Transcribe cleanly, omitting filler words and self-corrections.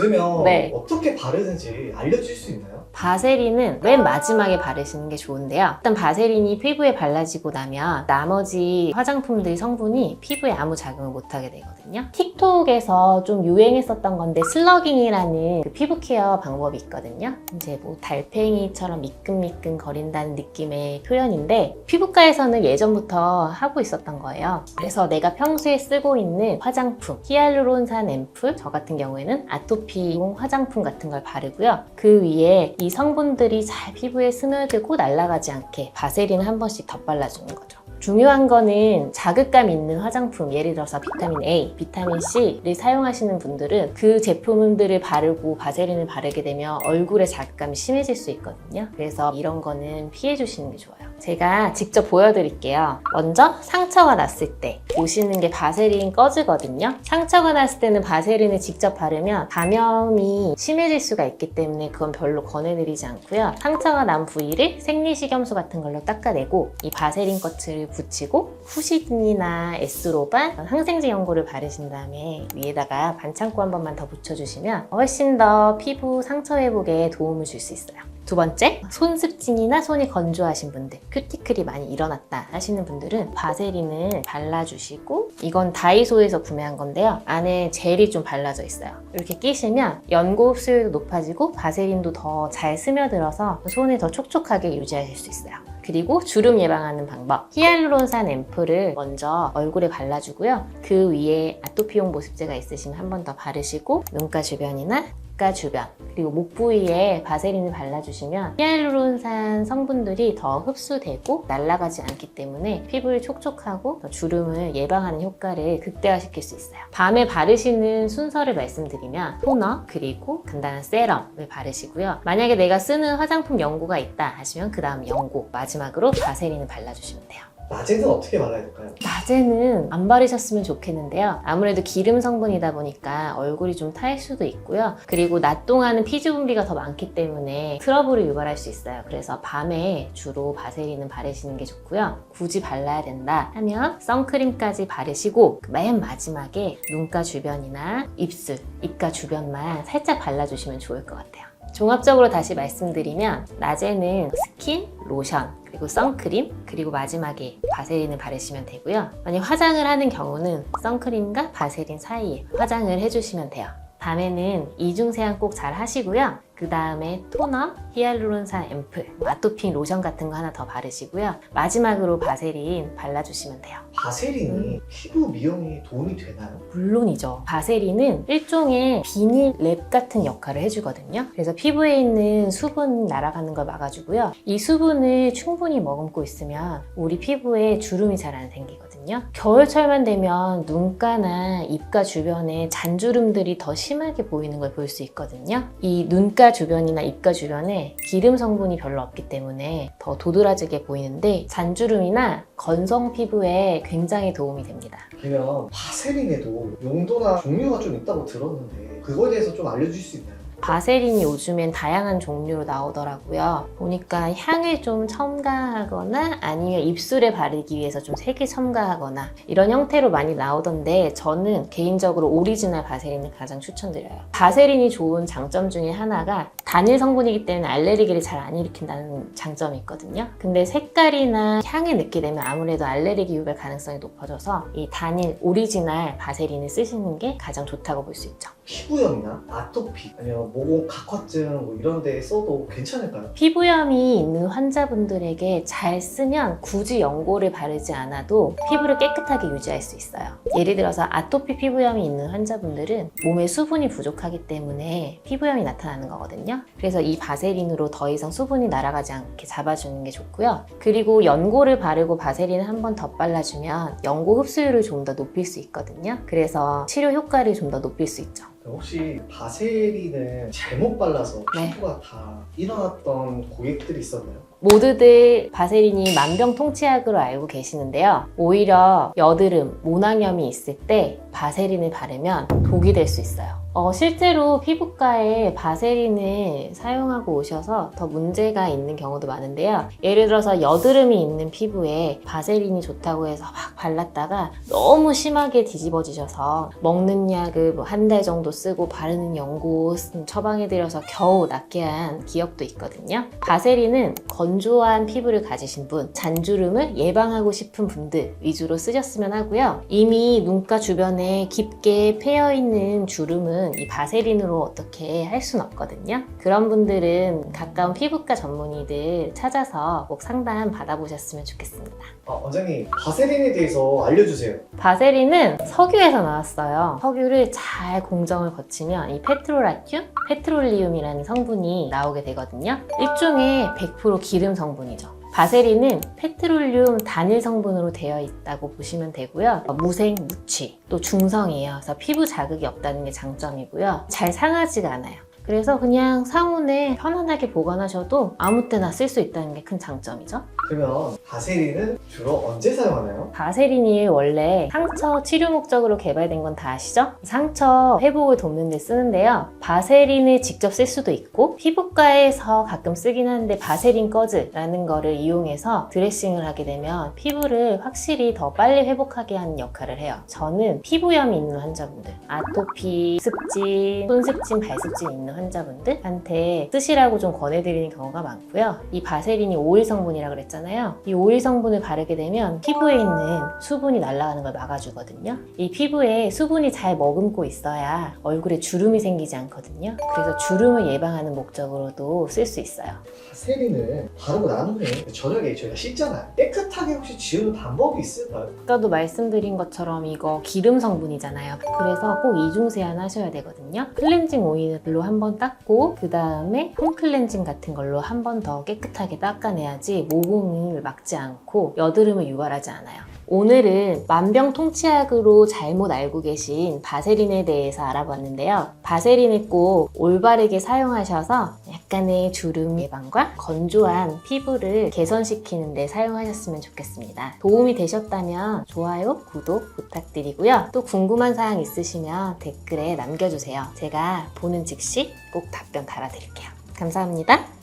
그러면 네. 어떻게 바르는지 알려줄 수 있나요? 바세린은 맨 마지막에 바르시는 게 좋은데요. 일단 바세린이 피부에 발라지고 나면 나머지 화장품들 성분이 피부에 아무 작용을 못하게 되거든요. 틱톡에서 좀 유행했었던 건데 슬러깅이라는 그 피부 케어 방법이 있거든요. 이제 뭐 달팽이처럼 미끈미끈 거린다는 느낌의 표현인데 피부과에서는 예전부터 하고 있었던 거예요. 그래서 내가 평소에 쓰고 있는 화장품, 히알루론산 앰플, 저 같은 경우에는 아토피용 화장품 같은 걸 바르고요. 그 위에 이 성분들이 잘 피부에 스며들고 날아가지 않게 바세린을 한 번씩 덧발라주는 거죠. 중요한 거는 자극감 있는 화장품, 예를 들어서 비타민 A, 비타민 C를 사용하시는 분들은 그 제품들을 바르고 바세린을 바르게 되면 얼굴에 자극감이 심해질 수 있거든요. 그래서 이런 거는 피해 주시는 게 좋아요. 제가 직접 보여드릴게요. 먼저 상처가 났을 때 보시는 게 바세린 꺼즈거든요. 상처가 났을 때는 바세린을 직접 바르면 감염이 심해질 수가 있기 때문에 그건 별로 권해드리지 않고요. 상처가 난 부위를 생리식염수 같은 걸로 닦아내고 이 바세린 커트를 붙이고 후시딘이나 에스로반, 항생제 연고를 바르신 다음에 위에다가 반창고 한 번만 더 붙여주시면 훨씬 더 피부 상처 회복에 도움을 줄 수 있어요. 두 번째, 손습진이나 손이 건조하신 분들, 큐티클이 많이 일어났다 하시는 분들은 바세린을 발라주시고, 이건 다이소에서 구매한 건데요. 안에 젤이 좀 발라져 있어요. 이렇게 끼시면 연고 흡수율도 높아지고 바세린도 더 잘 스며들어서 손을 더 촉촉하게 유지하실 수 있어요. 그리고 주름 예방하는 방법, 히알루론산 앰플을 먼저 얼굴에 발라주고요. 그 위에 아토피용 보습제가 있으시면 한 번 더 바르시고 눈가 주변이나 가 주변 그리고 목 부위에 바세린을 발라주시면 히알루론산 성분들이 더 흡수되고 날아가지 않기 때문에 피부를 촉촉하고 주름을 예방하는 효과를 극대화시킬 수 있어요. 밤에 바르시는 순서를 말씀드리면 토너 그리고 간단한 세럼을 바르시고요. 만약에 내가 쓰는 화장품 연고가 있다 하시면 그 다음 연고 마지막으로 바세린을 발라주시면 돼요. 낮에는 어떻게 발라야 될까요? 낮에는 안 바르셨으면 좋겠는데요. 아무래도 기름 성분이다 보니까 얼굴이 좀 탈 수도 있고요. 그리고 낮 동안은 피지 분비가 더 많기 때문에 트러블을 유발할 수 있어요. 그래서 밤에 주로 바세린은 바르시는 게 좋고요. 굳이 발라야 된다 하면 선크림까지 바르시고 맨 마지막에 눈가 주변이나 입술, 입가 주변만 살짝 발라주시면 좋을 것 같아요. 종합적으로 다시 말씀드리면 낮에는 스킨, 로션, 그리고 선크림, 그리고 마지막에 바세린을 바르시면 되고요. 만약 화장을 하는 경우는 선크림과 바세린 사이에 화장을 해주시면 돼요. 밤에는 이중 세안 꼭 잘 하시고요. 그 다음에 토너, 히알루론산 앰플, 아토피 로션 같은 거 하나 더 바르시고요. 마지막으로 바세린 발라주시면 돼요. 바세린이 피부 미용에 도움이 되나요? 물론이죠. 바세린은 일종의 비닐 랩 같은 역할을 해주거든요. 그래서 피부에 있는 수분 날아가는 걸 막아주고요. 이 수분을 충분히 머금고 있으면 우리 피부에 주름이 잘 안 생기거든요. 겨울철만 되면 눈가나 입가 주변에 잔주름들이 더 심하게 보이는 걸 볼 수 있거든요. 이 눈가 주변이나 입가 주변에 기름 성분이 별로 없기 때문에 더 도드라지게 보이는데 잔주름이나 건성 피부에 굉장히 도움이 됩니다. 그러면 바세린에도 용도나 종류가 좀 있다고 들었는데 그거에 대해서 좀 알려줄 수 있나요? 바세린이 요즘엔 다양한 종류로 나오더라고요. 보니까 향을 좀 첨가하거나 아니면 입술에 바르기 위해서 좀 색이 첨가하거나 이런 형태로 많이 나오던데 저는 개인적으로 오리지널 바세린을 가장 추천드려요. 바세린이 좋은 장점 중에 하나가 단일 성분이기 때문에 알레르기를 잘 안 일으킨다는 장점이 있거든요. 근데 색깔이나 향을 느끼게 되면 아무래도 알레르기 유발 가능성이 높아져서 이 단일 오리지널 바세린을 쓰시는 게 가장 좋다고 볼 수 있죠. 피부염이나 아토피 아니면 모공 각화증 뭐 이런 데 써도 괜찮을까요? 피부염이 있는 환자분들에게 잘 쓰면 굳이 연고를 바르지 않아도 피부를 깨끗하게 유지할 수 있어요. 예를 들어서 아토피 피부염이 있는 환자분들은 몸에 수분이 부족하기 때문에 피부염이 나타나는 거거든요. 그래서 이 바세린으로 더 이상 수분이 날아가지 않게 잡아주는 게 좋고요. 그리고 연고를 바르고 바세린을 한 번 더 발라주면 연고 흡수율을 좀 더 높일 수 있거든요. 그래서 치료 효과를 좀 더 높일 수 있죠. 혹시 바세린을 잘못 발라서 네. 피부가 다 일어났던 고객들이 있었나요? 모두들 바세린이 만병통치약으로 알고 계시는데요. 오히려 여드름, 모낭염이 있을 때 바세린을 바르면 독이 될 수 있어요. 실제로 피부과에 바세린을 사용하고 오셔서 더 문제가 있는 경우도 많은데요. 예를 들어서 여드름이 있는 피부에 바세린이 좋다고 해서 막 발랐다가 너무 심하게 뒤집어지셔서 먹는 약을 뭐 한 달 정도 쓰고 바르는 연고 처방해드려서 겨우 낫게 한 기억도 있거든요. 바세린은 건조한 피부를 가지신 분, 잔주름을 예방하고 싶은 분들 위주로 쓰셨으면 하고요. 이미 눈가 주변에 깊게 패여있는 주름은 이 바세린으로 어떻게 할 수는 없거든요. 그런 분들은 가까운 피부과 전문의들 찾아서 꼭 상담 받아보셨으면 좋겠습니다. 원장님, 바세린에 대해서 알려주세요. 바세린은 석유에서 나왔어요. 석유를 잘 공정을 거치면 이 페트롤리움이라는 성분이 나오게 되거든요. 일종의 100% 기름 성분이죠. 바세린은 페트롤륨 단일 성분으로 되어 있다고 보시면 되고요. 무색, 무취, 또 중성이에요. 그래서 피부 자극이 없다는 게 장점이고요. 잘 상하지가 않아요. 그래서 그냥 상온에 편안하게 보관하셔도 아무 때나 쓸 수 있다는 게 큰 장점이죠. 그러면 바세린은 주로 언제 사용하나요? 바세린이 원래 상처 치료 목적으로 개발된 건 다 아시죠? 상처 회복을 돕는 데 쓰는데요. 바세린을 직접 쓸 수도 있고 피부과에서 가끔 쓰긴 하는데 바세린 거즈라는 거를 이용해서 드레싱을 하게 되면 피부를 확실히 더 빨리 회복하게 하는 역할을 해요. 저는 피부염이 있는 환자분들, 아토피, 습진, 손습진, 발습진 있는 환자분들한테 쓰시라고 좀 권해드리는 경우가 많고요. 이 바세린이 오일 성분이라고 그랬잖아요. 이 오일 성분을 바르게 되면 피부에 있는 수분이 날아가는 걸 막아주거든요. 이 피부에 수분이 잘 머금고 있어야 얼굴에 주름이 생기지 않거든요. 그래서 주름을 예방하는 목적으로도 쓸 수 있어요. 바세린을 바르고 난 후에 저녁에 저희가 씻잖아요. 깨끗하게 혹시 지우는 방법이 있을까요? 아까도 말씀드린 것처럼 이거 기름 성분이잖아요. 그래서 꼭 이중세안 하셔야 되거든요. 클렌징 오일로 한번 닦고 그 다음에 홈 클렌징 같은 걸로 한 번 더 깨끗하게 닦아내야지 모공을 막지 않고 여드름을 유발하지 않아요. 오늘은 만병통치약으로 잘못 알고 계신 바세린에 대해서 알아봤는데요. 바세린을 꼭 올바르게 사용하셔서 약간의 주름 예방과 건조한 피부를 개선시키는 데 사용하셨으면 좋겠습니다. 도움이 되셨다면 좋아요, 구독 부탁드리고요. 또 궁금한 사항 있으시면 댓글에 남겨주세요. 제가 보는 즉시 꼭 답변 달아드릴게요. 감사합니다.